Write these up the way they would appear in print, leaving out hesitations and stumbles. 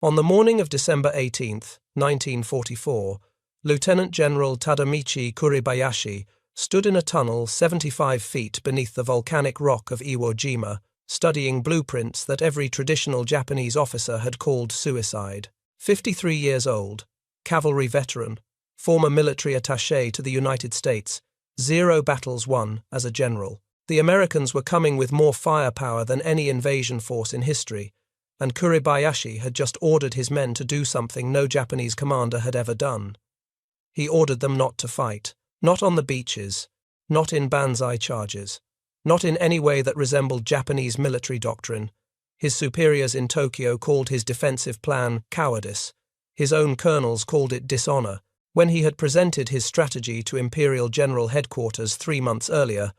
On the morning of December 18, 1944, Lieutenant General Tadamichi Kuribayashi stood in a tunnel 75 feet beneath the volcanic rock of Iwo Jima, studying blueprints that every traditional Japanese officer had called suicide. 53 years old, cavalry veteran, former military attaché to the United States, 0 battles won as a general. The Americans were coming with more firepower than any invasion force in history, and Kuribayashi had just ordered his men to do something no Japanese commander had ever done. He ordered them not to fight, not on the beaches, not in banzai charges, not in any way that resembled Japanese military doctrine. His superiors in Tokyo called his defensive plan cowardice. His own colonels called it dishonor. When he had presented his strategy to Imperial General Headquarters 3 months earlier,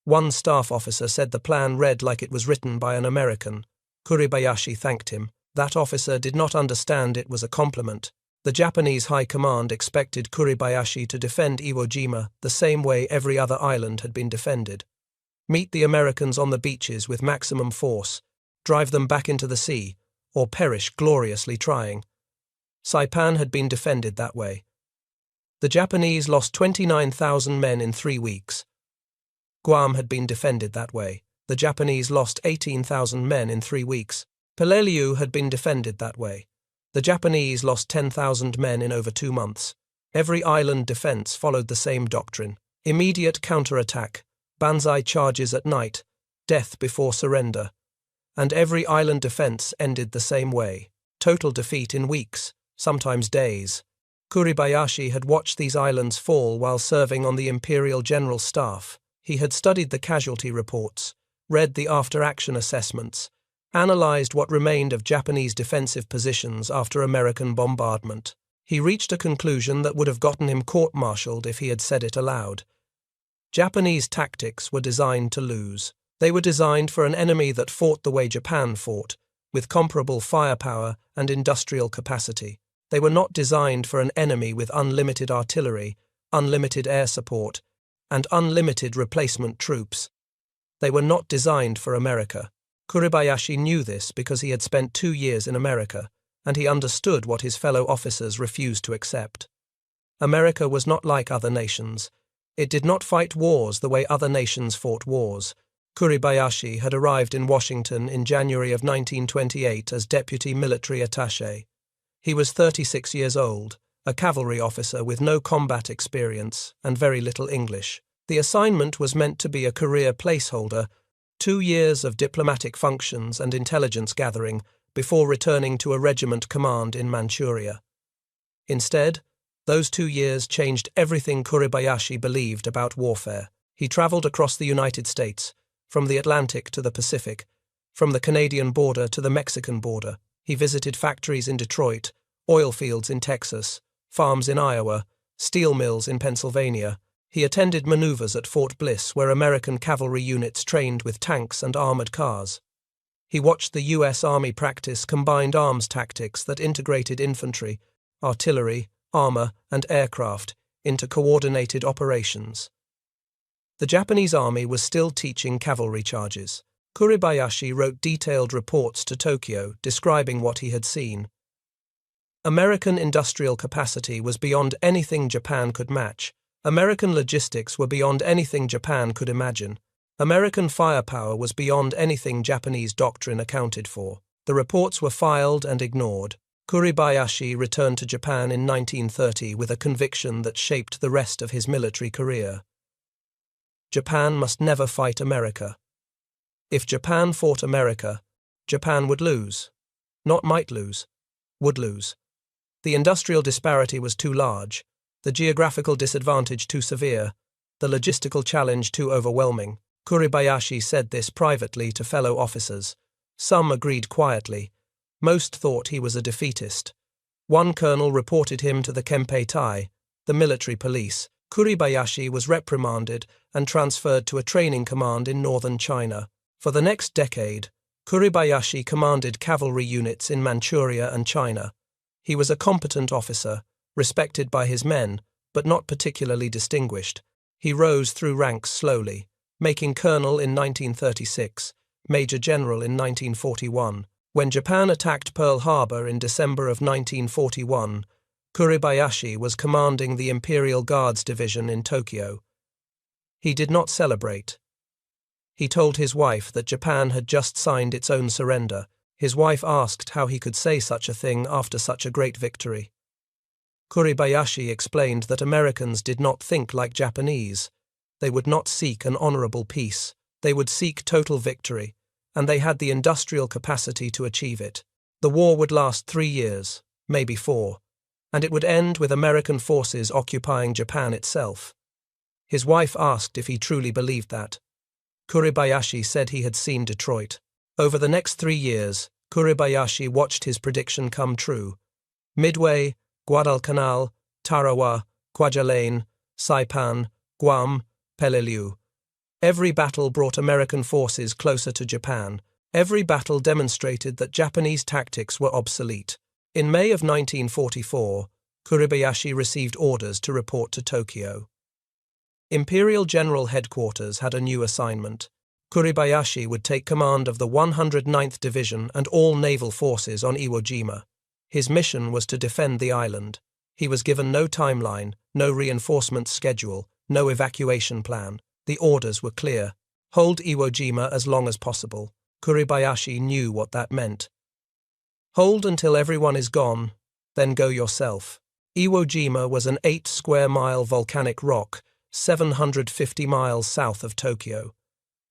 one staff officer said the plan read like it was written by an American. Kuribayashi thanked him. That officer did not understand it was a compliment. The Japanese High Command expected Kuribayashi to defend Iwo Jima the same way every other island had been defended. Meet the Americans on the beaches with maximum force, drive them back into the sea, or perish gloriously trying. Saipan had been defended that way. The Japanese lost 29,000 men in 3 weeks. Guam had been defended that way. The Japanese lost 18,000 men in 3 weeks. Peleliu had been defended that way. The Japanese lost 10,000 men in over 2 months. Every island defense followed the same doctrine. Immediate counterattack, banzai charges at night, death before surrender. And every island defense ended the same way. Total defeat in weeks, sometimes days. Kuribayashi had watched these islands fall while serving on the Imperial General Staff. He had studied the casualty reports, read the after-action assessments, analyzed what remained of Japanese defensive positions after American bombardment. He reached a conclusion that would have gotten him court-martialed if he had said it aloud. Japanese tactics were designed to lose. They were designed for an enemy that fought the way Japan fought, with comparable firepower and industrial capacity. They were not designed for an enemy with unlimited artillery, unlimited air support, and unlimited replacement troops. They were not designed for America. Kuribayashi knew this because he had spent 2 years in America, and he understood what his fellow officers refused to accept. America was not like other nations. It did not fight wars the way other nations fought wars. Kuribayashi had arrived in Washington in January of 1928 as deputy military attaché. He was 36 years old, a cavalry officer with no combat experience and very little English. The assignment was meant to be a career placeholder, 2 years of diplomatic functions and intelligence gathering before returning to a regiment command in Manchuria. Instead, those 2 years changed everything Kuribayashi believed about warfare. He traveled across the United States, from the Atlantic to the Pacific, from the Canadian border to the Mexican border. He visited factories in Detroit, oil fields in Texas, farms in Iowa, steel mills in Pennsylvania. He attended maneuvers at Fort Bliss where American cavalry units trained with tanks and armored cars. He watched the U.S. Army practice combined arms tactics that integrated infantry, artillery, armor, and aircraft into coordinated operations. The Japanese army was still teaching cavalry charges. Kuribayashi wrote detailed reports to Tokyo describing what he had seen. American industrial capacity was beyond anything Japan could match. American logistics were beyond anything Japan could imagine. American firepower was beyond anything Japanese doctrine accounted for. The reports were filed and ignored. Kuribayashi returned to Japan in 1930 with a conviction that shaped the rest of his military career. Japan must never fight America. If Japan fought America, Japan would lose. Not might lose, would lose. The industrial disparity was too large, the geographical disadvantage too severe, the logistical challenge too overwhelming. Kuribayashi said this privately to fellow officers. Some agreed quietly. Most thought he was a defeatist. One colonel reported him to the Kempeitai, the military police. Kuribayashi was reprimanded and transferred to a training command in northern China. For the next decade, Kuribayashi commanded cavalry units in Manchuria and China. He was a competent officer, respected by his men, but not particularly distinguished. He rose through ranks slowly, making colonel in 1936, major general in 1941, When Japan attacked Pearl Harbor in December of 1941, Kuribayashi was commanding the Imperial Guards Division in Tokyo. He did not celebrate. He told his wife that Japan had just signed its own surrender. His wife asked how he could say such a thing after such a great victory. Kuribayashi explained that Americans did not think like Japanese. They would not seek an honorable peace. They would seek total victory, and they had the industrial capacity to achieve it. The war would last 3 years, maybe 4, and it would end with American forces occupying Japan itself. His wife asked if he truly believed that. Kuribayashi said he had seen Detroit. Over the next 3 years, Kuribayashi watched his prediction come true. Midway, Guadalcanal, Tarawa, Kwajalein, Saipan, Guam, Peleliu. Every battle brought American forces closer to Japan. Every battle demonstrated that Japanese tactics were obsolete. In May of 1944, Kuribayashi received orders to report to Tokyo. Imperial General Headquarters had a new assignment. Kuribayashi would take command of the 109th Division and all naval forces on Iwo Jima. His mission was to defend the island. He was given no timeline, no reinforcement schedule, no evacuation plan. The orders were clear. Hold Iwo Jima as long as possible. Kuribayashi knew what that meant. Hold until everyone is gone, then go yourself. Iwo Jima was an 8-square-mile volcanic rock, 750 miles south of Tokyo.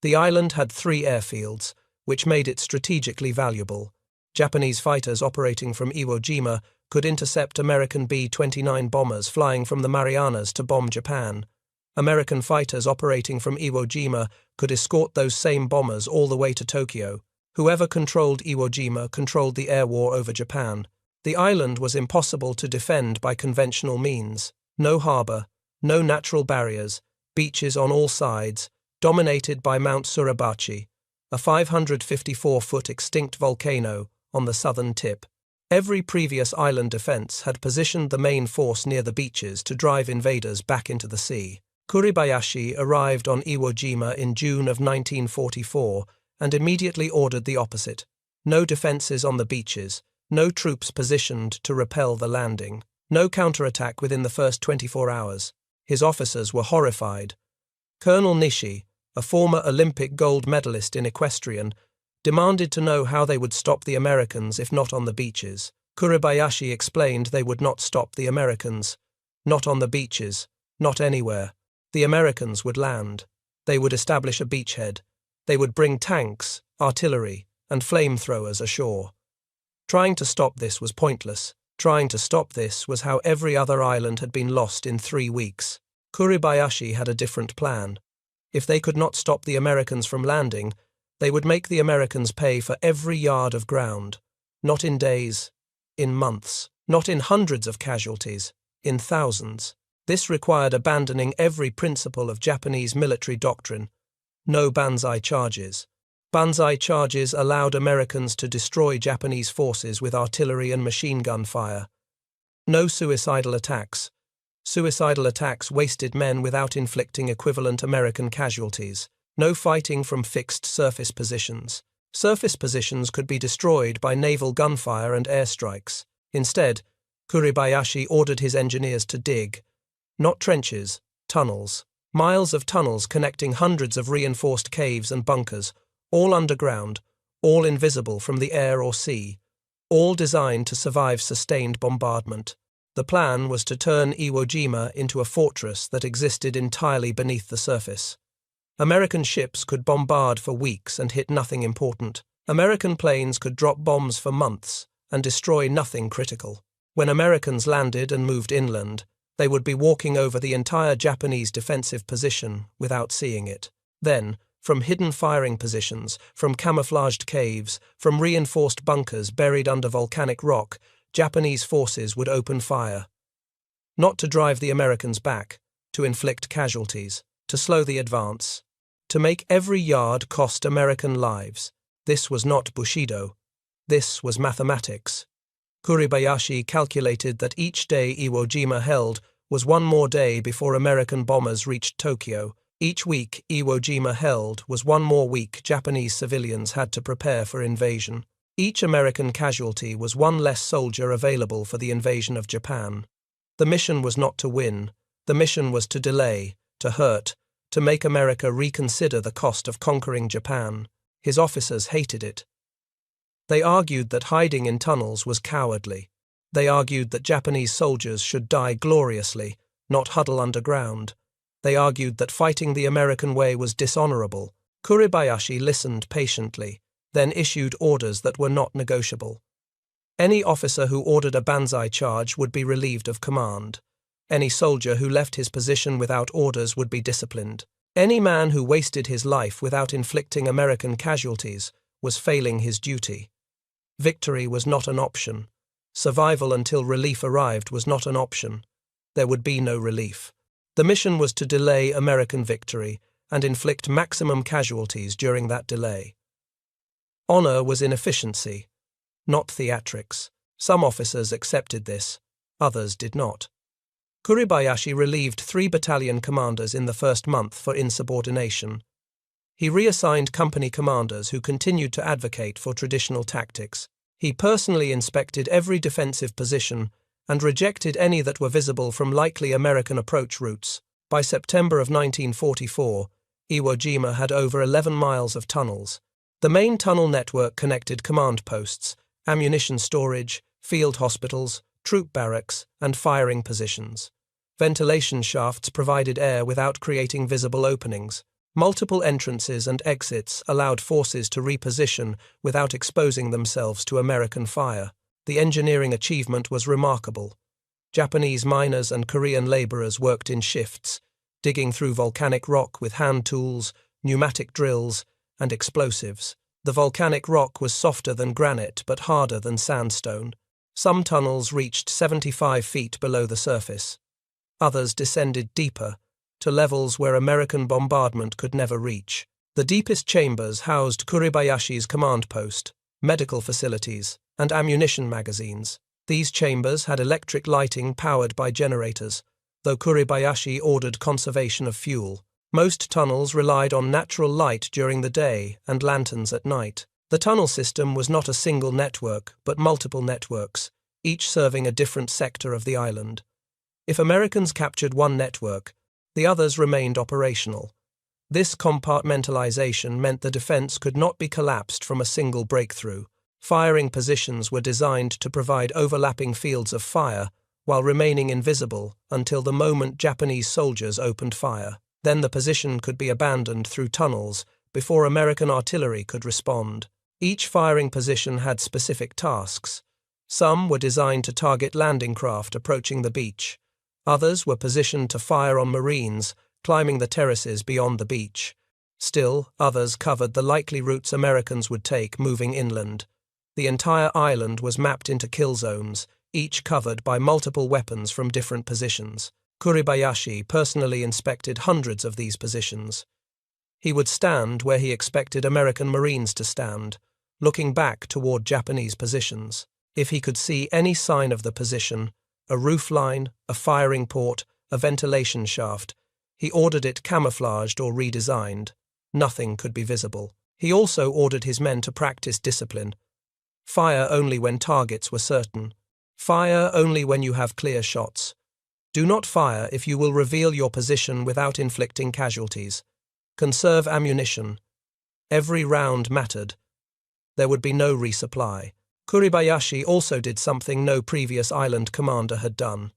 The island had 3 airfields, which made it strategically valuable. Japanese fighters operating from Iwo Jima could intercept American B-29 bombers flying from the Marianas to bomb Japan. American fighters operating from Iwo Jima could escort those same bombers all the way to Tokyo. Whoever controlled Iwo Jima controlled the air war over Japan. The island was impossible to defend by conventional means. No harbor, no natural barriers, beaches on all sides, dominated by Mount Suribachi, a 554-foot extinct volcano on the southern tip. Every previous island defense had positioned the main force near the beaches to drive invaders back into the sea. Kuribayashi arrived on Iwo Jima in June of 1944 and immediately ordered the opposite. No defenses on the beaches, no troops positioned to repel the landing, no counterattack within the first 24 hours. His officers were horrified. Colonel Nishi, a former Olympic gold medalist in equestrian, demanded to know how they would stop the Americans if not on the beaches. Kuribayashi explained they would not stop the Americans. Not on the beaches, not anywhere. The Americans would land. They would establish a beachhead. They would bring tanks, artillery, and flamethrowers ashore. Trying to stop this was pointless. Trying to stop this was how every other island had been lost in 3 weeks. Kuribayashi had a different plan. If they could not stop the Americans from landing, they would make the Americans pay for every yard of ground. Not in days, in months. Not in hundreds of casualties, in thousands. This required abandoning every principle of Japanese military doctrine. No banzai charges. Banzai charges allowed Americans to destroy Japanese forces with artillery and machine gun fire. No suicidal attacks. Suicidal attacks wasted men without inflicting equivalent American casualties. No fighting from fixed surface positions. Surface positions could be destroyed by naval gunfire and airstrikes. Instead, Kuribayashi ordered his engineers to dig. Not trenches, tunnels. Miles of tunnels connecting hundreds of reinforced caves and bunkers, all underground, all invisible from the air or sea, all designed to survive sustained bombardment. The plan was to turn Iwo Jima into a fortress that existed entirely beneath the surface. American ships could bombard for weeks and hit nothing important. American planes could drop bombs for months and destroy nothing critical. When Americans landed and moved inland, they would be walking over the entire Japanese defensive position without seeing it. Then, from hidden firing positions, from camouflaged caves, from reinforced bunkers buried under volcanic rock, Japanese forces would open fire. Not to drive the Americans back, to inflict casualties, to slow the advance, to make every yard cost American lives. This was not Bushido. This was mathematics. Kuribayashi calculated that each day Iwo Jima held was one more day before American bombers reached Tokyo. Each week Iwo Jima held was one more week Japanese civilians had to prepare for invasion. Each American casualty was one less soldier available for the invasion of Japan. The mission was not to win. The mission was to delay, to hurt, to make America reconsider the cost of conquering Japan. His officers hated it. They argued that hiding in tunnels was cowardly. They argued that Japanese soldiers should die gloriously, not huddle underground. They argued that fighting the American way was dishonorable. Kuribayashi listened patiently, then issued orders that were not negotiable. Any officer who ordered a banzai charge would be relieved of command. Any soldier who left his position without orders would be disciplined. Any man who wasted his life without inflicting American casualties was failing his duty. Victory was not an option. Survival until relief arrived was not an option. There would be no relief. The mission was to delay American victory and inflict maximum casualties during that delay. Honor was in efficiency, not theatrics. Some officers accepted this, others did not. Kuribayashi relieved 3 battalion commanders in the first month for insubordination. He reassigned company commanders who continued to advocate for traditional tactics. He personally inspected every defensive position and rejected any that were visible from likely American approach routes. By September of 1944, Iwo Jima had over 11 miles of tunnels. The main tunnel network connected command posts, ammunition storage, field hospitals, troop barracks, and firing positions. Ventilation shafts provided air without creating visible openings. Multiple entrances and exits allowed forces to reposition without exposing themselves to American fire. The engineering achievement was remarkable. Japanese miners and Korean laborers worked in shifts, digging through volcanic rock with hand tools, pneumatic drills, and explosives. The volcanic rock was softer than granite but harder than sandstone. Some tunnels reached 75 feet below the surface. Others descended deeper, to levels where American bombardment could never reach. The deepest chambers housed Kuribayashi's command post, medical facilities, and ammunition magazines. These chambers had electric lighting powered by generators, though Kuribayashi ordered conservation of fuel. Most tunnels relied on natural light during the day and lanterns at night. The tunnel system was not a single network, but multiple networks, each serving a different sector of the island. If Americans captured one network, the others remained operational. This compartmentalization meant the defense could not be collapsed from a single breakthrough. Firing positions were designed to provide overlapping fields of fire while remaining invisible until the moment Japanese soldiers opened fire. Then the position could be abandoned through tunnels before American artillery could respond. Each firing position had specific tasks. Some were designed to target landing craft approaching the beach. Others were positioned to fire on Marines climbing the terraces beyond the beach. Still, others covered the likely routes Americans would take moving inland. The entire island was mapped into kill zones, each covered by multiple weapons from different positions. Kuribayashi personally inspected hundreds of these positions. He would stand where he expected American Marines to stand, looking back toward Japanese positions. If he could see any sign of the position, a roof line, a firing port, a ventilation shaft, he ordered it camouflaged or redesigned. Nothing could be visible. He also ordered his men to practice discipline. Fire only when targets were certain. Fire only when you have clear shots. Do not fire if you will reveal your position without inflicting casualties. Conserve ammunition. Every round mattered. There would be no resupply. Kuribayashi also did something no previous island commander had done.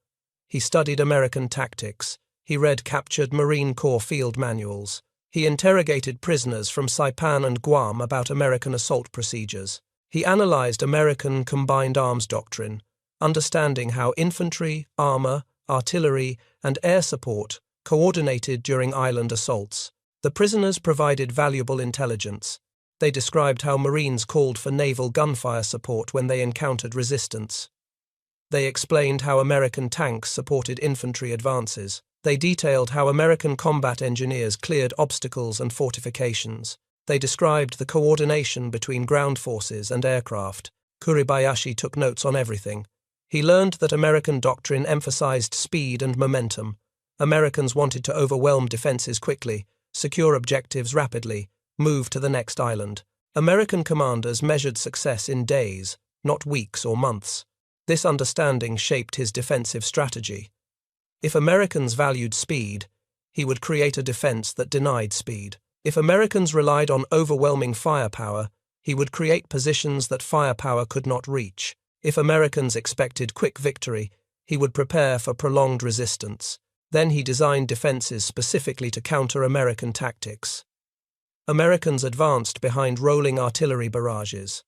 He studied American tactics. He read captured Marine Corps field manuals. He interrogated prisoners from Saipan and Guam about American assault procedures. He analyzed American combined arms doctrine, understanding how infantry, armor, artillery, and air support coordinated during island assaults. The prisoners provided valuable intelligence. They described how Marines called for naval gunfire support when they encountered resistance. They explained how American tanks supported infantry advances. They detailed how American combat engineers cleared obstacles and fortifications. They described the coordination between ground forces and aircraft. Kuribayashi took notes on everything. He learned that American doctrine emphasized speed and momentum. Americans wanted to overwhelm defenses quickly, secure objectives rapidly, move to the next island. American commanders measured success in days, not weeks or months. This understanding shaped his defensive strategy. If Americans valued speed, he would create a defense that denied speed. If Americans relied on overwhelming firepower, he would create positions that firepower could not reach. If Americans expected quick victory, he would prepare for prolonged resistance. Then he designed defenses specifically to counter American tactics. Americans advanced behind rolling artillery barrages.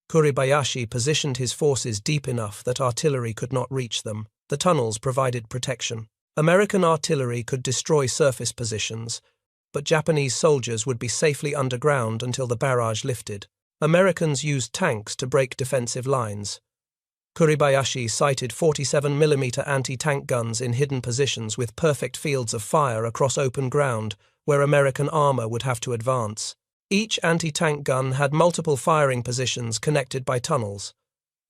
Kuribayashi positioned his forces deep enough that artillery could not reach them. The tunnels provided protection. American artillery could destroy surface positions, but Japanese soldiers would be safely underground until the barrage lifted. Americans used tanks to break defensive lines. Kuribayashi sighted 47mm anti-tank guns in hidden positions with perfect fields of fire across open ground, where American armor would have to advance. Each anti-tank gun had multiple firing positions connected by tunnels.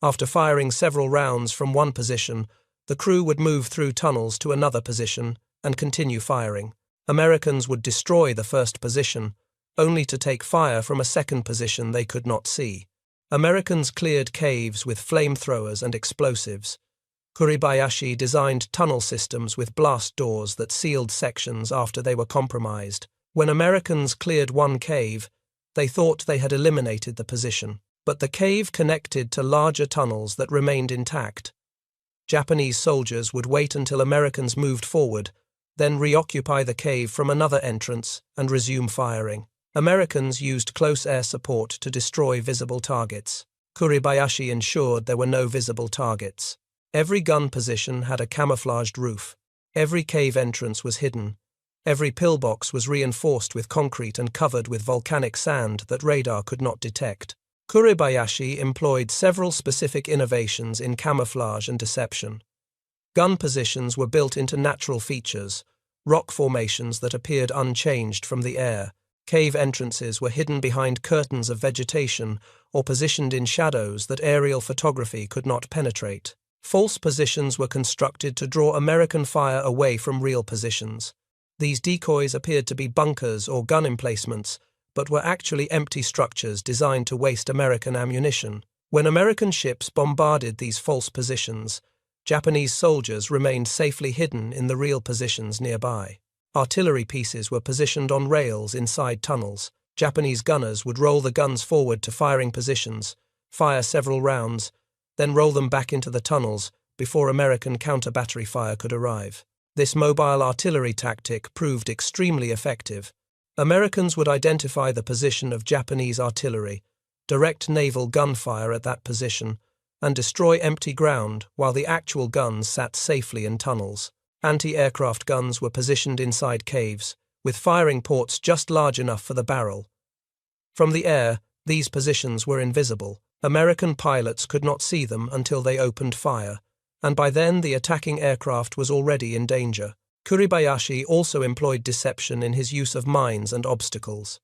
After firing several rounds from one position, the crew would move through tunnels to another position and continue firing. Americans would destroy the first position, only to take fire from a second position they could not see. Americans cleared caves with flamethrowers and explosives. Kuribayashi designed tunnel systems with blast doors that sealed sections after they were compromised. When Americans cleared one cave, they thought they had eliminated the position, but the cave connected to larger tunnels that remained intact. Japanese soldiers would wait until Americans moved forward, then reoccupy the cave from another entrance and resume firing. Americans used close air support to destroy visible targets. Kuribayashi ensured there were no visible targets. Every gun position had a camouflaged roof. Every cave entrance was hidden. Every pillbox was reinforced with concrete and covered with volcanic sand that radar could not detect. Kuribayashi employed several specific innovations in camouflage and deception. Gun positions were built into natural features, rock formations that appeared unchanged from the air. Cave entrances were hidden behind curtains of vegetation or positioned in shadows that aerial photography could not penetrate. False positions were constructed to draw American fire away from real positions. These decoys appeared to be bunkers or gun emplacements, but were actually empty structures designed to waste American ammunition. When American ships bombarded these false positions, Japanese soldiers remained safely hidden in the real positions nearby. Artillery pieces were positioned on rails inside tunnels. Japanese gunners would roll the guns forward to firing positions, fire several rounds, then roll them back into the tunnels before American counter-battery fire could arrive. This mobile artillery tactic proved extremely effective. Americans would identify the position of Japanese artillery, direct naval gunfire at that position, and destroy empty ground while the actual guns sat safely in tunnels. Anti-aircraft guns were positioned inside caves, with firing ports just large enough for the barrel. From the air, these positions were invisible. American pilots could not see them until they opened fire, and by then the attacking aircraft was already in danger. Kuribayashi also employed deception in his use of mines and obstacles.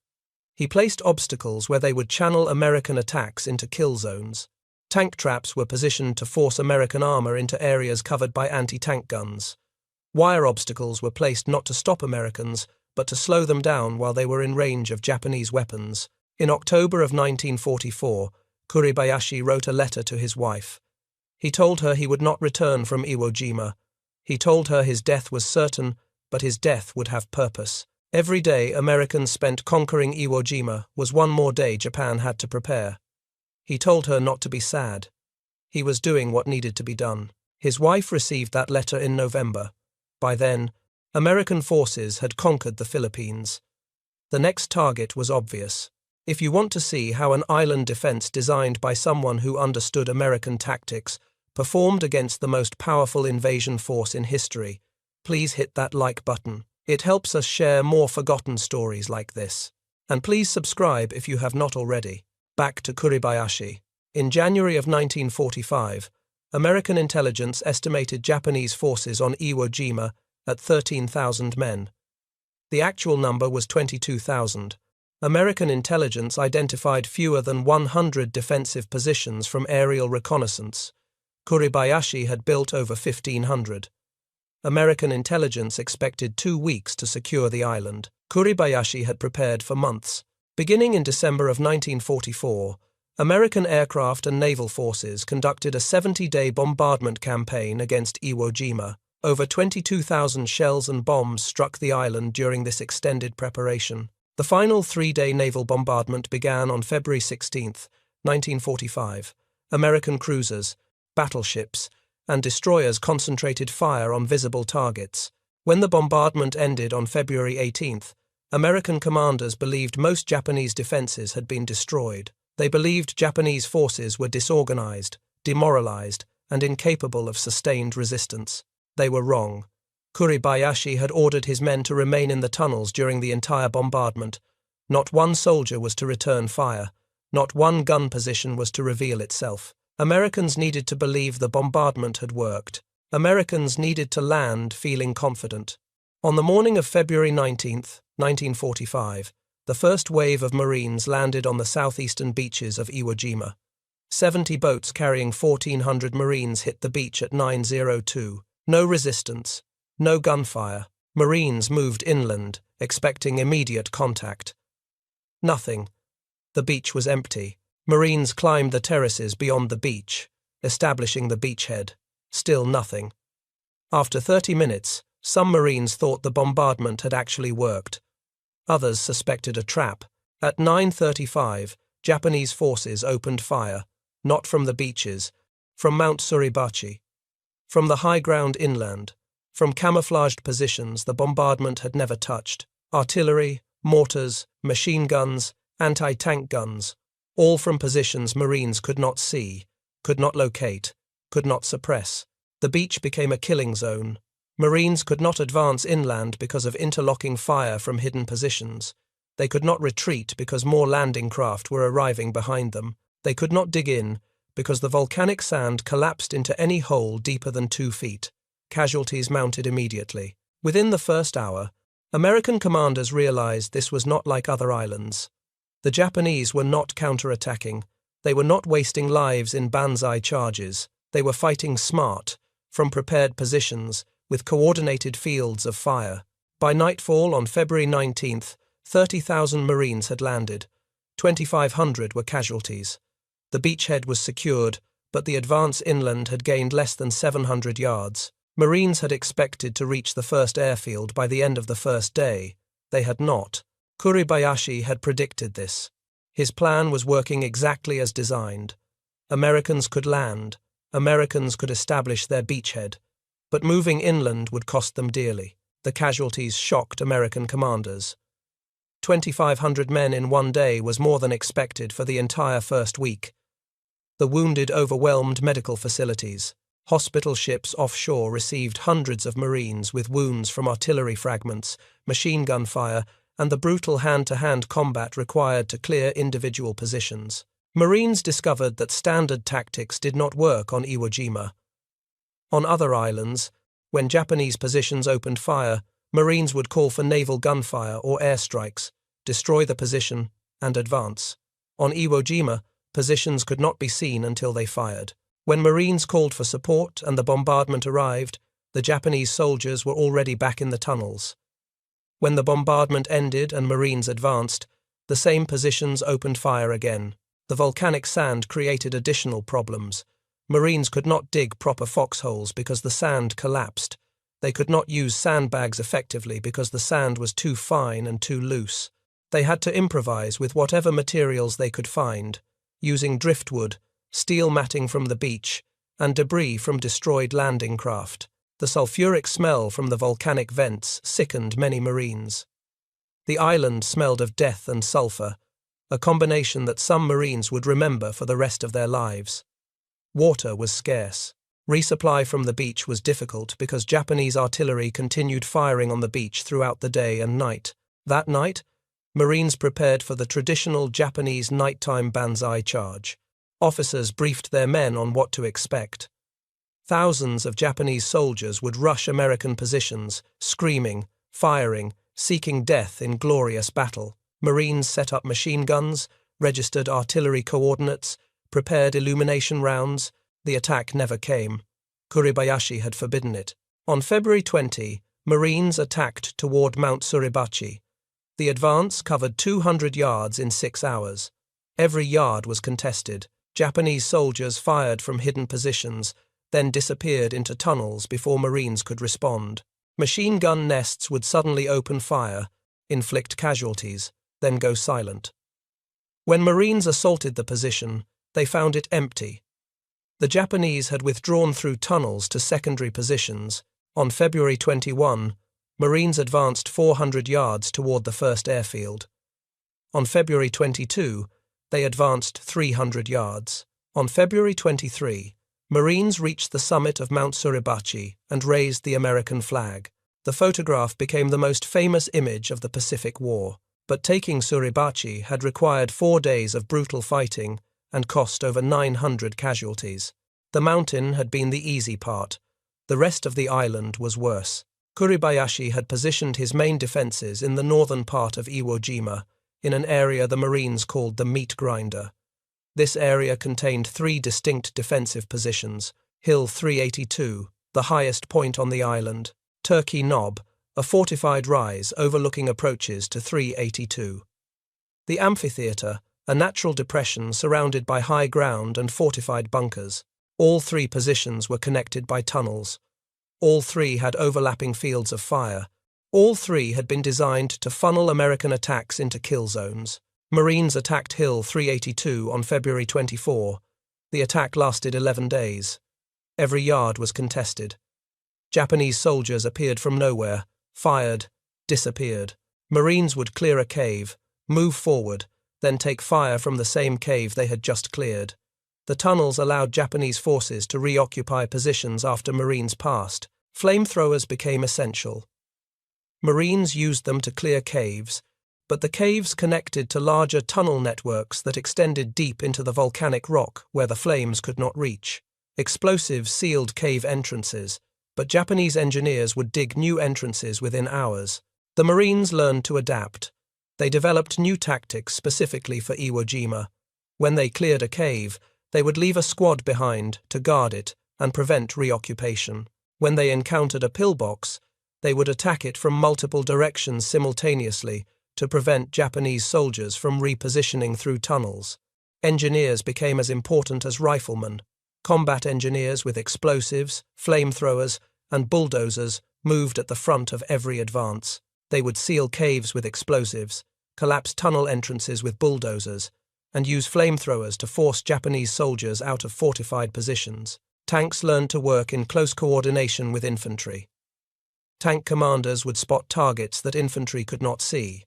He placed obstacles where they would channel American attacks into kill zones. Tank traps were positioned to force American armor into areas covered by anti-tank guns. Wire obstacles were placed not to stop Americans, but to slow them down while they were in range of Japanese weapons. In October of 1944, Kuribayashi wrote a letter to his wife. He told her he would not return from Iwo Jima. He told her his death was certain, but his death would have purpose. Every day Americans spent conquering Iwo Jima was one more day Japan had to prepare. He told her not to be sad. He was doing what needed to be done. His wife received that letter in November. By then, American forces had conquered the Philippines. The next target was obvious. If you want to see how an island defense designed by someone who understood American tactics performed against the most powerful invasion force in history, please hit that like button. It helps us share more forgotten stories like this. And please subscribe if you have not already. Back to Kuribayashi. In January of 1945, American intelligence estimated Japanese forces on Iwo Jima at 13,000 men. The actual number was 22,000. American intelligence identified fewer than 100 defensive positions from aerial reconnaissance. Kuribayashi had built over 1,500. American intelligence expected 2 weeks to secure the island. Kuribayashi had prepared for months. Beginning in December of 1944, American aircraft and naval forces conducted a 70-day bombardment campaign against Iwo Jima. Over 22,000 shells and bombs struck the island during this extended preparation. The final 3-day naval bombardment began on February 16, 1945. American cruisers, battleships, and destroyers concentrated fire on visible targets. When the bombardment ended on February 18th, American commanders believed most Japanese defenses had been destroyed. They believed Japanese forces were disorganized, demoralized, and incapable of sustained resistance. They were wrong. Kuribayashi had ordered his men to remain in the tunnels during the entire bombardment. Not one soldier was to return fire. Not one gun position was to reveal itself. Americans needed to believe the bombardment had worked. Americans needed to land feeling confident. On the morning of February 19, 1945, the first wave of Marines landed on the southeastern beaches of Iwo Jima. 70 boats carrying 1,400 Marines hit the beach at 9:02. No resistance, no gunfire. Marines moved inland, expecting immediate contact. Nothing. The beach was empty. Marines climbed the terraces beyond the beach, establishing the beachhead. Still nothing. After 30 minutes, some Marines thought the bombardment had actually worked. Others suspected a trap. At 9:35, Japanese forces opened fire, not from the beaches, from Mount Suribachi. From the high ground inland, from camouflaged positions the bombardment had never touched. Artillery, mortars, machine guns, anti-tank guns, all from positions Marines could not see, could not locate, could not suppress. The beach became a killing zone. Marines could not advance inland because of interlocking fire from hidden positions. They could not retreat because more landing craft were arriving behind them. They could not dig in because the volcanic sand collapsed into any hole deeper than 2 feet. Casualties mounted immediately. Within the first hour, American commanders realized this was not like other islands. The Japanese were not counterattacking. They were not wasting lives in banzai charges. They were fighting smart, from prepared positions, with coordinated fields of fire. By nightfall on February 19th, 30,000 Marines had landed. 2,500 were casualties. The beachhead was secured, but the advance inland had gained less than 700 yards. Marines had expected to reach the first airfield by the end of the first day. They had not. Kuribayashi had predicted this. His plan was working exactly as designed. Americans could land. Americans could establish their beachhead. But moving inland would cost them dearly. The casualties shocked American commanders. 2,500 men in one day was more than expected for the entire first week. The wounded overwhelmed medical facilities. Hospital ships offshore received hundreds of Marines with wounds from artillery fragments, machine gun fire, and the brutal hand-to-hand combat required to clear individual positions. Marines discovered that standard tactics did not work on Iwo Jima. On other islands, when Japanese positions opened fire, Marines would call for naval gunfire or airstrikes, destroy the position, and advance. On Iwo Jima, positions could not be seen until they fired. When Marines called for support and the bombardment arrived, the Japanese soldiers were already back in the tunnels. When the bombardment ended and Marines advanced, the same positions opened fire again. The volcanic sand created additional problems. Marines could not dig proper foxholes because the sand collapsed. They could not use sandbags effectively because the sand was too fine and too loose. They had to improvise with whatever materials they could find, using driftwood, steel matting from the beach, and debris from destroyed landing craft. The sulfuric smell from the volcanic vents sickened many Marines. The island smelled of death and sulfur, a combination that some Marines would remember for the rest of their lives. Water was scarce. Resupply from the beach was difficult because Japanese artillery continued firing on the beach throughout the day and night. That night, Marines prepared for the traditional Japanese nighttime banzai charge. Officers briefed their men on what to expect. Thousands of Japanese soldiers would rush American positions, screaming, firing, seeking death in glorious battle. Marines set up machine guns, registered artillery coordinates, prepared illumination rounds. The attack never came. Kuribayashi had forbidden it. On February 20, Marines attacked toward Mount Suribachi. The advance covered 200 yards in 6 hours. Every yard was contested. Japanese soldiers fired from hidden positions, then disappeared into tunnels before Marines could respond. Machine gun nests would suddenly open fire, inflict casualties, then go silent. When Marines assaulted the position, they found it empty. The Japanese had withdrawn through tunnels to secondary positions. On February 21, Marines advanced 400 yards toward the first airfield. On February 22, they advanced 300 yards. On February 23, Marines reached the summit of Mount Kuribayashi and raised the American flag. The photograph became the most famous image of the Pacific War, but taking Kuribayashi had required 4 days of brutal fighting and cost over 900 casualties. The mountain had been the easy part. The rest of the island was worse. Kuribayashi had positioned his main defences in the northern part of Iwo Jima, in an area the Marines called the Meat Grinder. This area contained 3 distinct defensive positions: Hill 382, the highest point on the island; Turkey Knob, a fortified rise overlooking approaches to 382. The amphitheatre, a natural depression surrounded by high ground and fortified bunkers. All 3 positions were connected by tunnels. All 3 had overlapping fields of fire. All 3 had been designed to funnel American attacks into kill zones. Marines attacked Hill 382 on February 24. The attack lasted 11 days. Every yard was contested. Japanese soldiers appeared from nowhere, fired, disappeared. Marines would clear a cave, move forward, then take fire from the same cave they had just cleared. The tunnels allowed Japanese forces to reoccupy positions after Marines passed. Flamethrowers became essential. Marines used them to clear caves, but the caves connected to larger tunnel networks that extended deep into the volcanic rock where the flames could not reach. Explosives sealed cave entrances, but Japanese engineers would dig new entrances within hours. The Marines learned to adapt. They developed new tactics specifically for Iwo Jima. When they cleared a cave, they would leave a squad behind to guard it and prevent reoccupation. When they encountered a pillbox, they would attack it from multiple directions simultaneously to prevent Japanese soldiers from repositioning through tunnels. Engineers became as important as riflemen. Combat engineers with explosives, flamethrowers, and bulldozers moved at the front of every advance. They would seal caves with explosives, collapse tunnel entrances with bulldozers, and use flamethrowers to force Japanese soldiers out of fortified positions. Tanks learned to work in close coordination with infantry. Tank commanders would spot targets that infantry could not see.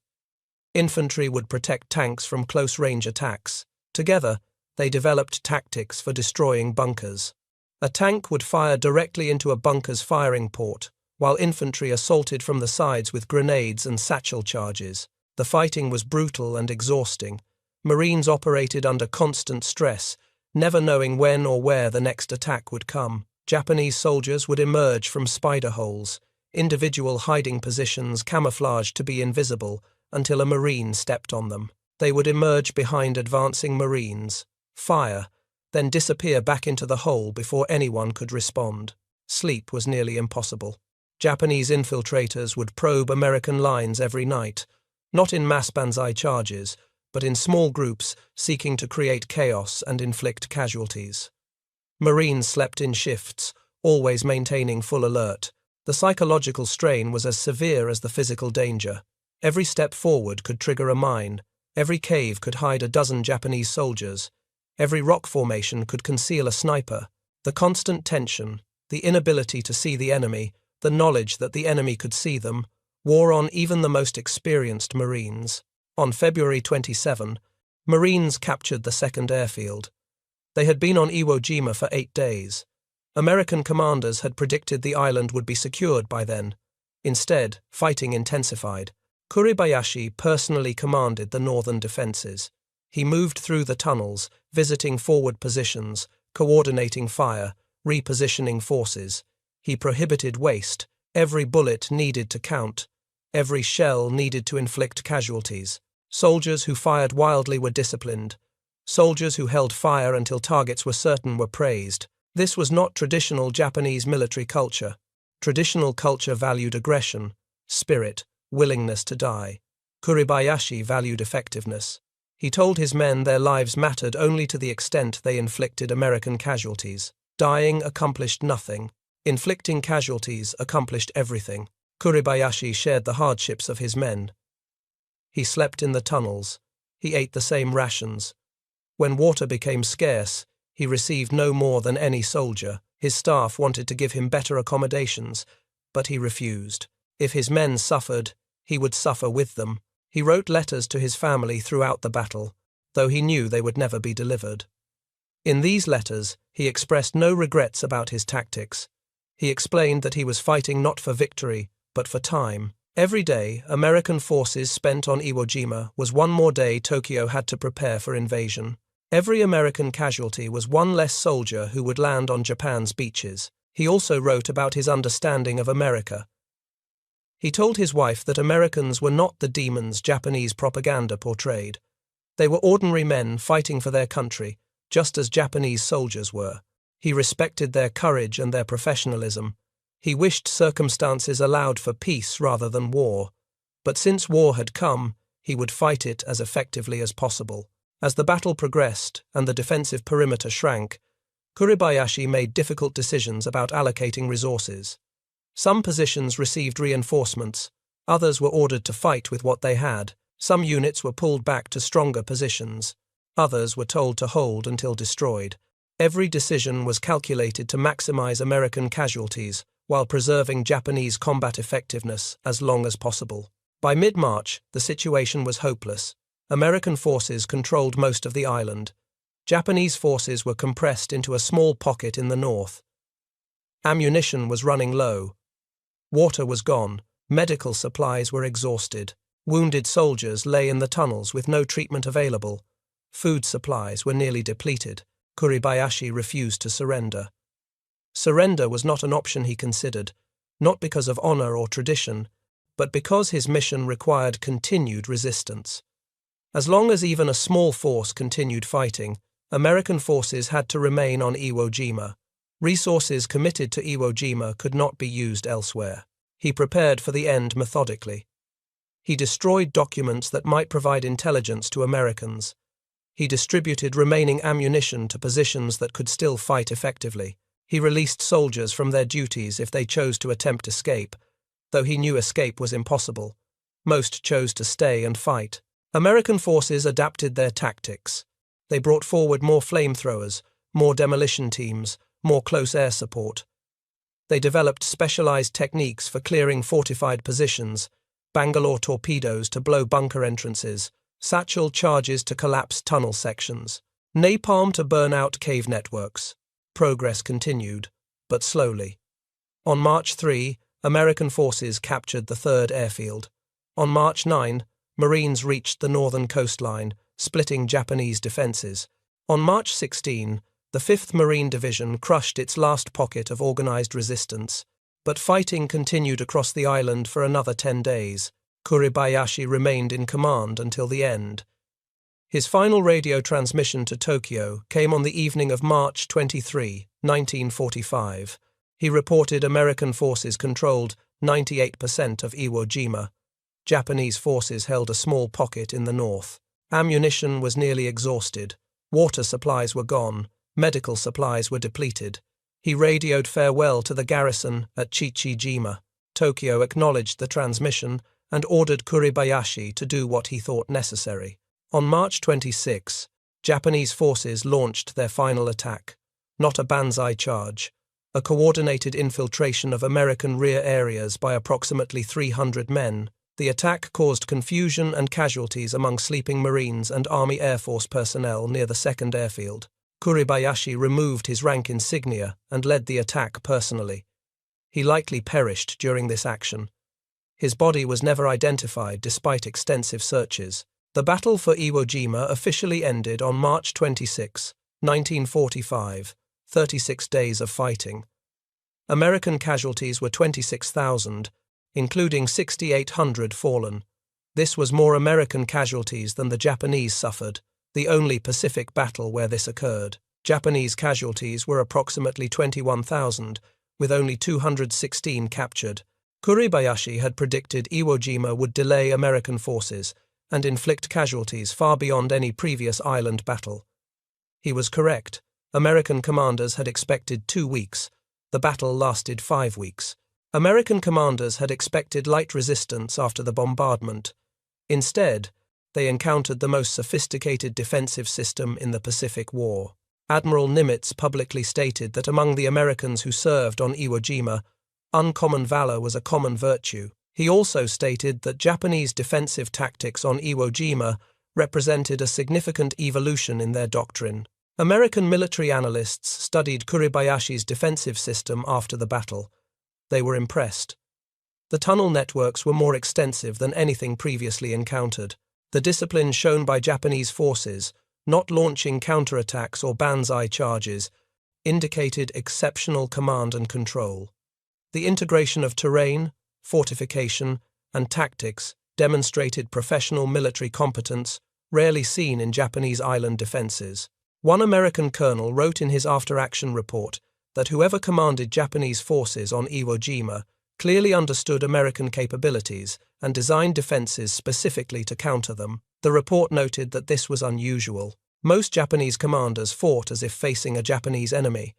Infantry would protect tanks from close-range attacks. Together, they developed tactics for destroying bunkers. A tank would fire directly into a bunker's firing port, while infantry assaulted from the sides with grenades and satchel charges. The fighting was brutal and exhausting. Marines operated under constant stress, never knowing when or where the next attack would come. Japanese soldiers would emerge from spider holes, individual hiding positions camouflaged to be invisible until a Marine stepped on them. They would emerge behind advancing Marines, fire, then disappear back into the hole before anyone could respond. Sleep was nearly impossible. Japanese infiltrators would probe American lines every night, not in mass banzai charges, but in small groups seeking to create chaos and inflict casualties. Marines slept in shifts, always maintaining full alert. The psychological strain was as severe as the physical danger. Every step forward could trigger a mine. Every cave could hide a dozen Japanese soldiers. Every rock formation could conceal a sniper. The constant tension, the inability to see the enemy, the knowledge that the enemy could see them, wore on even the most experienced Marines. On February 27, Marines captured the second airfield. They had been on Iwo Jima for 8 days. American commanders had predicted the island would be secured by then. Instead, fighting intensified. Kuribayashi personally commanded the northern defences. He moved through the tunnels, visiting forward positions, coordinating fire, repositioning forces. He prohibited waste. Every bullet needed to count. Every shell needed to inflict casualties. Soldiers who fired wildly were disciplined. Soldiers who held fire until targets were certain were praised. This was not traditional Japanese military culture. Traditional culture valued aggression, spirit, willingness to die. Kuribayashi valued effectiveness. He told his men their lives mattered only to the extent they inflicted American casualties. Dying accomplished nothing. Inflicting casualties accomplished everything. Kuribayashi shared the hardships of his men. He slept in the tunnels. He ate the same rations. When water became scarce, he received no more than any soldier. His staff wanted to give him better accommodations, but he refused. If his men suffered, he would suffer with them. He wrote letters to his family throughout the battle, though he knew they would never be delivered. In these letters, he expressed no regrets about his tactics. He explained that he was fighting not for victory, but for time. Every day American forces spent on Iwo Jima was one more day Tokyo had to prepare for invasion. Every American casualty was one less soldier who would land on Japan's beaches. He also wrote about his understanding of America. He told his wife that Americans were not the demons Japanese propaganda portrayed. They were ordinary men fighting for their country, just as Japanese soldiers were. He respected their courage and their professionalism. He wished circumstances allowed for peace rather than war. But since war had come, he would fight it as effectively as possible. As the battle progressed and the defensive perimeter shrank, Kuribayashi made difficult decisions about allocating resources. Some positions received reinforcements, others were ordered to fight with what they had. Some units were pulled back to stronger positions, others were told to hold until destroyed. Every decision was calculated to maximize American casualties while preserving Japanese combat effectiveness as long as possible. By mid-March, the situation was hopeless. American forces controlled most of the island. Japanese forces were compressed into a small pocket in the north. Ammunition was running low. Water was gone. Medical supplies were exhausted. Wounded soldiers lay in the tunnels with no treatment available. Food supplies were nearly depleted. Kuribayashi refused to surrender. Surrender was not an option he considered, not because of honor or tradition, but because his mission required continued resistance. As long as even a small force continued fighting, American forces had to remain on Iwo Jima. Resources committed to Iwo Jima could not be used elsewhere. He prepared for the end methodically. He destroyed documents that might provide intelligence to Americans. He distributed remaining ammunition to positions that could still fight effectively. He released soldiers from their duties if they chose to attempt escape, though he knew escape was impossible. Most chose to stay and fight. American forces adapted their tactics. They brought forward more flamethrowers, more demolition teams, more close air support. They developed specialized techniques for clearing fortified positions, Bangalore torpedoes to blow bunker entrances, satchel charges to collapse tunnel sections, napalm to burn out cave networks. Progress continued, but slowly. On March 3, American forces captured the 3rd Airfield. On March 9, Marines reached the northern coastline, splitting Japanese defenses. On March 16, the 5th Marine Division crushed its last pocket of organized resistance, but fighting continued across the island for another 10 days. Kuribayashi remained in command until the end. His final radio transmission to Tokyo came on the evening of March 23, 1945. He reported American forces controlled 98% of Iwo Jima. Japanese forces held a small pocket in the north. Ammunition was nearly exhausted. Water supplies were gone. Medical supplies were depleted. He radioed farewell to the garrison at Jima. Tokyo acknowledged the transmission and ordered Kuribayashi to do what he thought necessary. On March 26, Japanese forces launched their final attack. Not a banzai charge, a coordinated infiltration of American rear areas by approximately 300 men. The attack caused confusion and casualties among sleeping Marines and Army Air Force personnel near the 2nd Airfield. Kuribayashi removed his rank insignia and led the attack personally. He likely perished during this action. His body was never identified despite extensive searches. The battle for Iwo Jima officially ended on March 26, 1945, 36 days of fighting. American casualties were 26,000, including 6,800 fallen. This was more American casualties than the Japanese suffered, the only Pacific battle where this occurred. Japanese casualties were approximately 21,000, with only 216 captured. Kuribayashi had predicted Iwo Jima would delay American forces and inflict casualties far beyond any previous island battle. He was correct. American commanders had expected 2 weeks. The battle lasted 5 weeks. American commanders had expected light resistance after the bombardment. Instead, they encountered the most sophisticated defensive system in the Pacific War. Admiral Nimitz publicly stated that among the Americans who served on Iwo Jima, uncommon valor was a common virtue. He also stated that Japanese defensive tactics on Iwo Jima represented a significant evolution in their doctrine. American military analysts studied Kuribayashi's defensive system after the battle. They were impressed. The tunnel networks were more extensive than anything previously encountered. The discipline shown by Japanese forces, not launching counterattacks or banzai charges, indicated exceptional command and control. The integration of terrain, fortification, and tactics demonstrated professional military competence rarely seen in Japanese island defenses. One American colonel wrote in his after-action report that whoever commanded Japanese forces on Iwo Jima clearly understood American capabilities and designed defenses specifically to counter them. The report noted that this was unusual. Most Japanese commanders fought as if facing a Japanese enemy.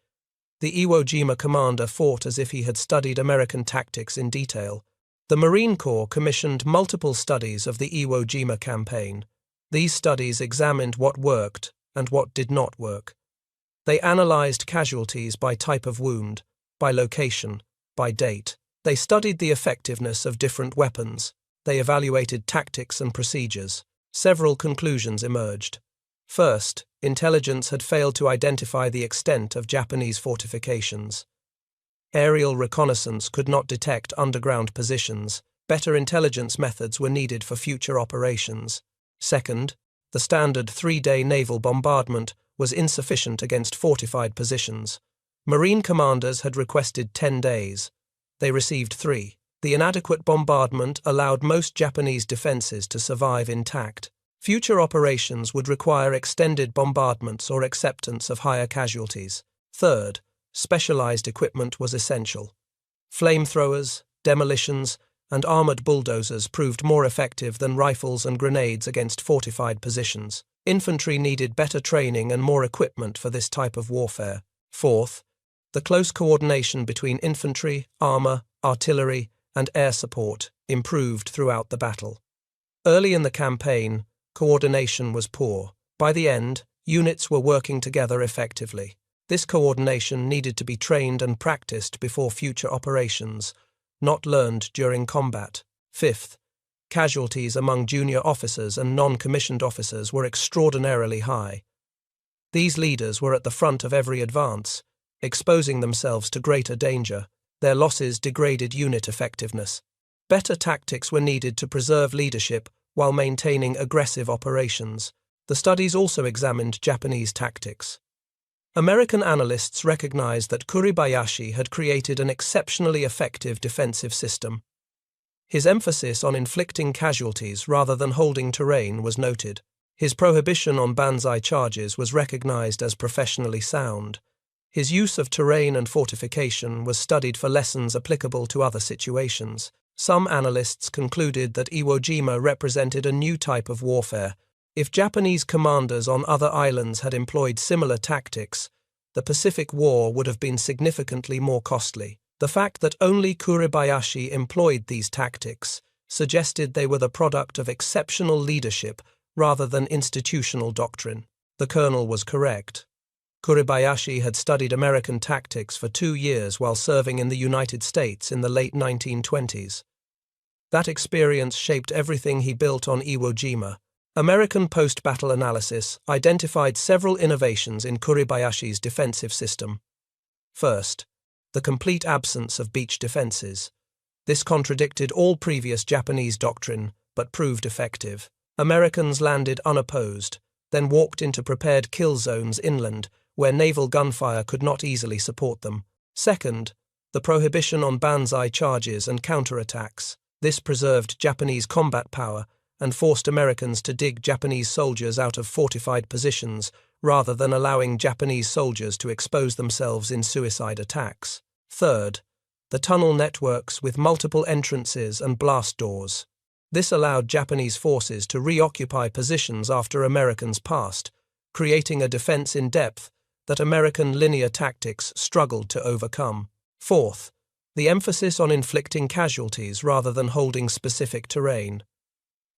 The Iwo Jima commander fought as if he had studied American tactics in detail. The Marine Corps commissioned multiple studies of the Iwo Jima campaign. These studies examined what worked and what did not work. They analyzed casualties by type of wound, by location, by date. They studied the effectiveness of different weapons. They evaluated tactics and procedures. Several conclusions emerged. First, intelligence had failed to identify the extent of Japanese fortifications. Aerial reconnaissance could not detect underground positions. Better intelligence methods were needed for future operations. Second, the standard 3-day naval bombardment was insufficient against fortified positions. Marine commanders had requested 10 days. They received 3. The inadequate bombardment allowed most Japanese defenses to survive intact. Future operations would require extended bombardments or acceptance of higher casualties. Third, specialized equipment was essential. Flamethrowers, demolitions, and armored bulldozers proved more effective than rifles and grenades against fortified positions. Infantry needed better training and more equipment for this type of warfare. Fourth, the close coordination between infantry, armor, artillery, and air support improved throughout the battle. Early in the campaign, coordination was poor. By the end, units were working together effectively. This coordination needed to be trained and practiced before future operations, not learned during combat. Fifth, casualties among junior officers and non-commissioned officers were extraordinarily high. These leaders were at the front of every advance, exposing themselves to greater danger. Their losses degraded unit effectiveness. Better tactics were needed to preserve leadership while maintaining aggressive operations. The studies also examined Japanese tactics. American analysts recognized that Kuribayashi had created an exceptionally effective defensive system. His emphasis on inflicting casualties rather than holding terrain was noted. His prohibition on banzai charges was recognized as professionally sound. His use of terrain and fortification was studied for lessons applicable to other situations. Some analysts concluded that Iwo Jima represented a new type of warfare. If Japanese commanders on other islands had employed similar tactics, the Pacific War would have been significantly more costly. The fact that only Kuribayashi employed these tactics suggested they were the product of exceptional leadership rather than institutional doctrine. The colonel was correct. Kuribayashi had studied American tactics for 2 years while serving in the United States in the late 1920s. That experience shaped everything he built on Iwo Jima. American post-battle analysis identified several innovations in Kuribayashi's defensive system. First, the complete absence of beach defenses. This contradicted all previous Japanese doctrine, but proved effective. Americans landed unopposed, then walked into prepared kill zones inland, where naval gunfire could not easily support them. Second, the prohibition on banzai charges and counterattacks. This preserved Japanese combat power and forced Americans to dig Japanese soldiers out of fortified positions rather than allowing Japanese soldiers to expose themselves in suicide attacks. Third, the tunnel networks with multiple entrances and blast doors. This allowed Japanese forces to reoccupy positions after Americans passed, creating a defense in depth that American linear tactics struggled to overcome. Fourth, the emphasis on inflicting casualties rather than holding specific terrain.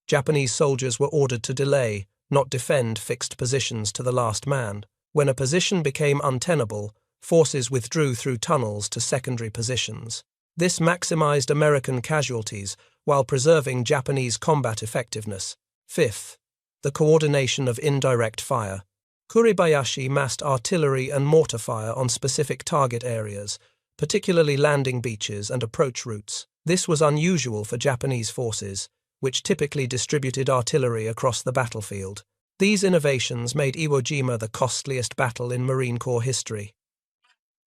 Japanese soldiers were ordered to delay, not defend fixed positions to the last man. When a position became untenable, forces withdrew through tunnels to secondary positions. This maximized American casualties while preserving Japanese combat effectiveness. Fifth, the coordination of indirect fire. Kuribayashi massed artillery and mortar fire on specific target areas, particularly landing beaches and approach routes. This was unusual for Japanese forces, which typically distributed artillery across the battlefield. These innovations made Iwo Jima the costliest battle in Marine Corps history.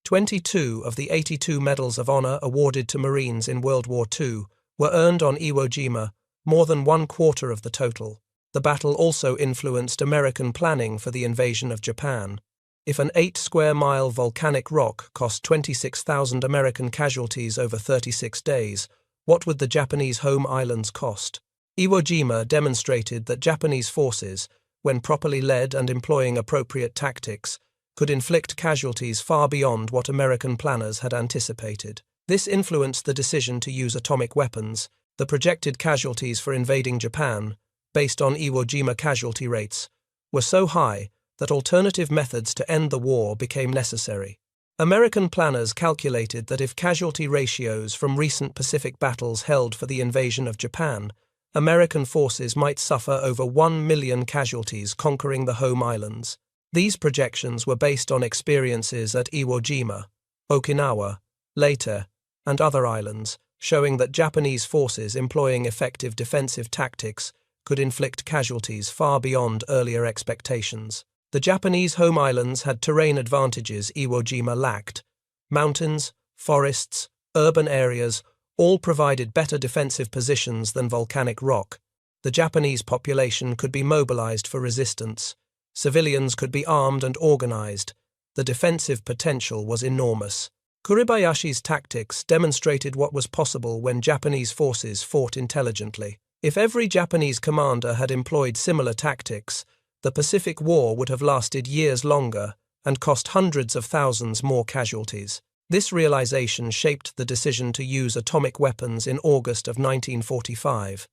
22 of the 82 Medals of Honor awarded to Marines in World War II were earned on Iwo Jima, more than 1/4 of the total. The battle also influenced American planning for the invasion of Japan. If an 8-square-mile volcanic rock cost 26,000 American casualties over 36 days, what would the Japanese home islands cost? Iwo Jima demonstrated that Japanese forces, when properly led and employing appropriate tactics, could inflict casualties far beyond what American planners had anticipated. This influenced the decision to use atomic weapons. The projected casualties for invading Japan, based on Iwo Jima casualty rates, were so high that alternative methods to end the war became necessary. American planners calculated that if casualty ratios from recent Pacific battles held for the invasion of Japan, American forces might suffer over 1 million casualties conquering the home islands. These projections were based on experiences at Iwo Jima, Okinawa, Leyte, and other islands, showing that Japanese forces employing effective defensive tactics could inflict casualties far beyond earlier expectations. The Japanese home islands had terrain advantages Iwo Jima lacked. Mountains, forests, urban areas all provided better defensive positions than volcanic rock. The Japanese population could be mobilized for resistance. Civilians could be armed and organized. The defensive potential was enormous. Kuribayashi's tactics demonstrated what was possible when Japanese forces fought intelligently. If every Japanese commander had employed similar tactics, the Pacific War would have lasted years longer and cost hundreds of thousands more casualties. This realization shaped the decision to use atomic weapons in August of 1945.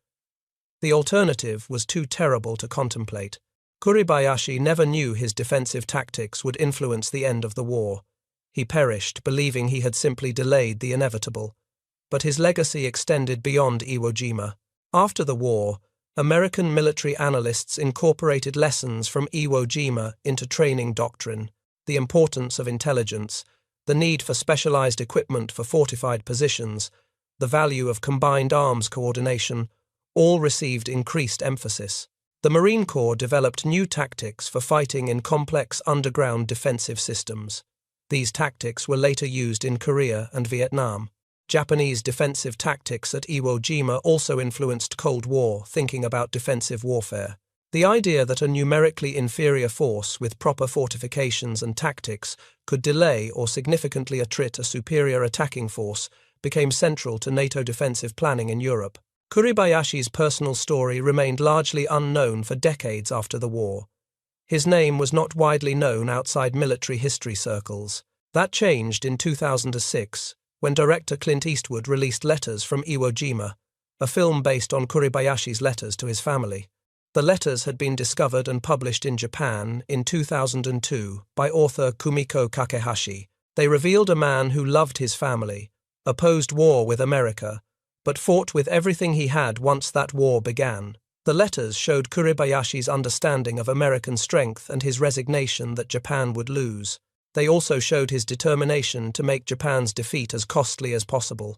The alternative was too terrible to contemplate. Kuribayashi never knew his defensive tactics would influence the end of the war. He perished, believing he had simply delayed the inevitable. But his legacy extended beyond Iwo Jima. After the war, American military analysts incorporated lessons from Iwo Jima into training doctrine. The importance of intelligence, the need for specialized equipment for fortified positions, the value of combined arms coordination, all received increased emphasis. The Marine Corps developed new tactics for fighting in complex underground defensive systems. These tactics were later used in Korea and Vietnam. Japanese defensive tactics at Iwo Jima also influenced Cold War thinking about defensive warfare. The idea that a numerically inferior force with proper fortifications and tactics could delay or significantly attrit a superior attacking force became central to NATO defensive planning in Europe. Kuribayashi's personal story remained largely unknown for decades after the war. His name was not widely known outside military history circles. That changed in 2006, when director Clint Eastwood released Letters from Iwo Jima, a film based on Kuribayashi's letters to his family. The letters had been discovered and published in Japan in 2002 by author Kumiko Kakehashi. They revealed a man who loved his family, opposed war with America, but fought with everything he had once that war began. The letters showed Kuribayashi's understanding of American strength and his resignation that Japan would lose. They also showed his determination to make Japan's defeat as costly as possible,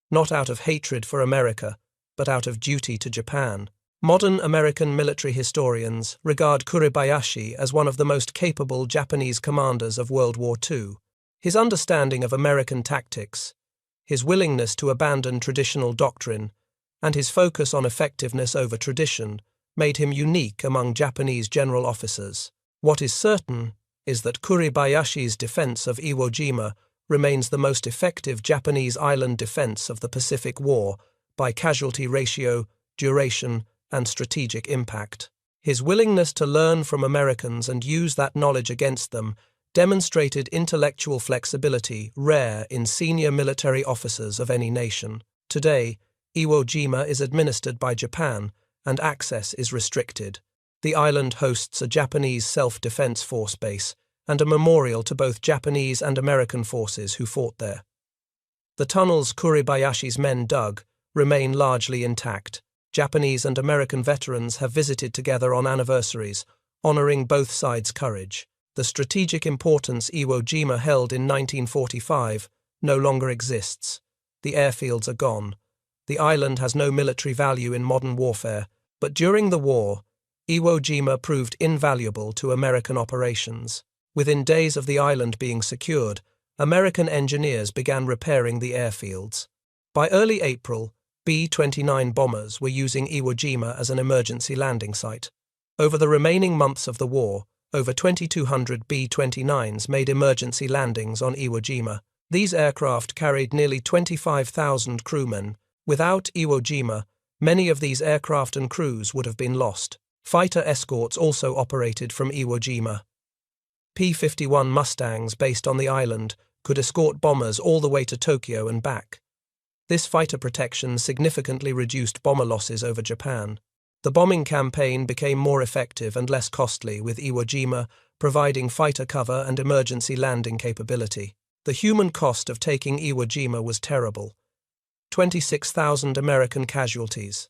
not out of hatred for America, but out of duty to Japan. Modern American military historians regard Kuribayashi as one of the most capable Japanese commanders of World War II. His understanding of American tactics, his willingness to abandon traditional doctrine, and his focus on effectiveness over tradition made him unique among Japanese general officers. What is certain is that Kuribayashi's defense of Iwo Jima remains the most effective Japanese island defense of the Pacific War by casualty ratio, duration, and strategic impact. His willingness to learn from Americans and use that knowledge against them demonstrated intellectual flexibility rare in senior military officers of any nation. Today, Iwo Jima is administered by Japan, and access is restricted. The island hosts a Japanese self-defense force base and a memorial to both Japanese and American forces who fought there. The tunnels Kuribayashi's men dug remain largely intact. Japanese and American veterans have visited together on anniversaries, honoring both sides' courage. The strategic importance Iwo Jima held in 1945 no longer exists. The airfields are gone. The island has no military value in modern warfare, but during the war, Iwo Jima proved invaluable to American operations. Within days of the island being secured, American engineers began repairing the airfields. By early April, B-29 bombers were using Iwo Jima as an emergency landing site. Over the remaining months of the war, over 2,200 B-29s made emergency landings on Iwo Jima. These aircraft carried nearly 25,000 crewmen. Without Iwo Jima, many of these aircraft and crews would have been lost. Fighter escorts also operated from Iwo Jima. P-51 Mustangs based on the island could escort bombers all the way to Tokyo and back. This fighter protection significantly reduced bomber losses over Japan. The bombing campaign became more effective and less costly, with Iwo Jima providing fighter cover and emergency landing capability. The human cost of taking Iwo Jima was terrible. 26,000 American casualties,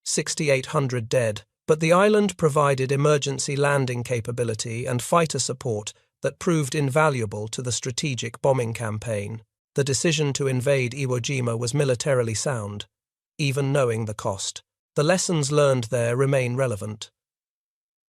6,800 dead, but the island provided emergency landing capability and fighter support that proved invaluable to the strategic bombing campaign. The decision to invade Iwo Jima was militarily sound, even knowing the cost. The lessons learned there remain relevant.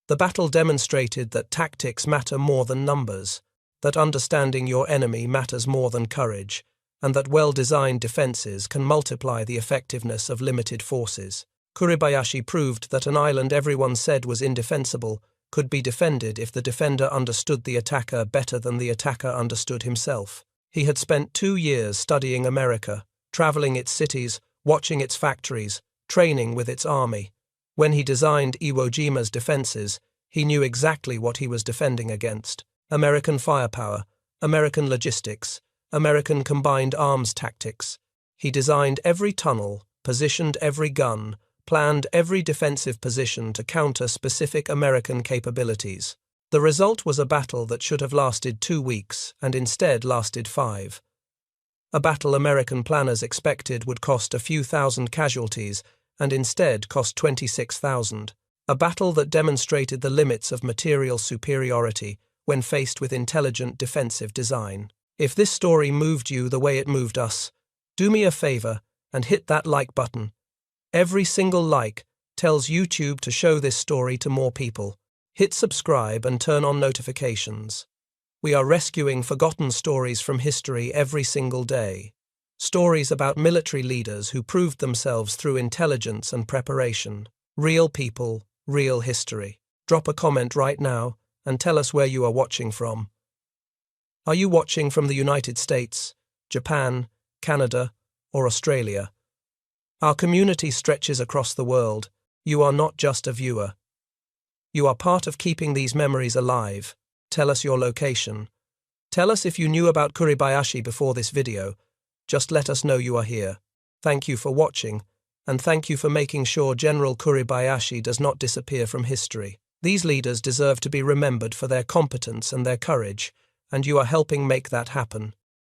The battle demonstrated that tactics matter more than numbers, that understanding your enemy matters more than courage, and that well-designed defenses can multiply the effectiveness of limited forces. Kuribayashi proved that an island everyone said was indefensible could be defended if the defender understood the attacker better than the attacker understood himself. He had spent 2 years studying America, traveling its cities, watching its factories, training with its army. When he designed Iwo Jima's defenses, he knew exactly what he was defending against: American firepower, American logistics, American combined arms tactics. He designed every tunnel, positioned every gun, planned every defensive position to counter specific American capabilities. The result was a battle that should have lasted 2 weeks and instead lasted 5. A battle American planners expected would cost a few thousand casualties and instead cost 26,000. A battle that demonstrated the limits of material superiority when faced with intelligent defensive design. If this story moved you the way it moved us, do me a favor and hit that like button. Every single like tells YouTube to show this story to more people. Hit subscribe and turn on notifications. We are rescuing forgotten stories from history every single day. Stories about military leaders who proved themselves through intelligence and preparation. Real people, real history. Drop a comment right now and tell us where you are watching from. Are you watching from the United States, Japan, Canada, or Australia? Our community stretches across the world. You are not just a viewer. You are part of keeping these memories alive. Tell us your location. Tell us if you knew about Kuribayashi before this video. Just let us know you are here. Thank you for watching, and thank you for making sure General Kuribayashi does not disappear from history. These leaders deserve to be remembered for their competence and their courage, and you are helping make that happen.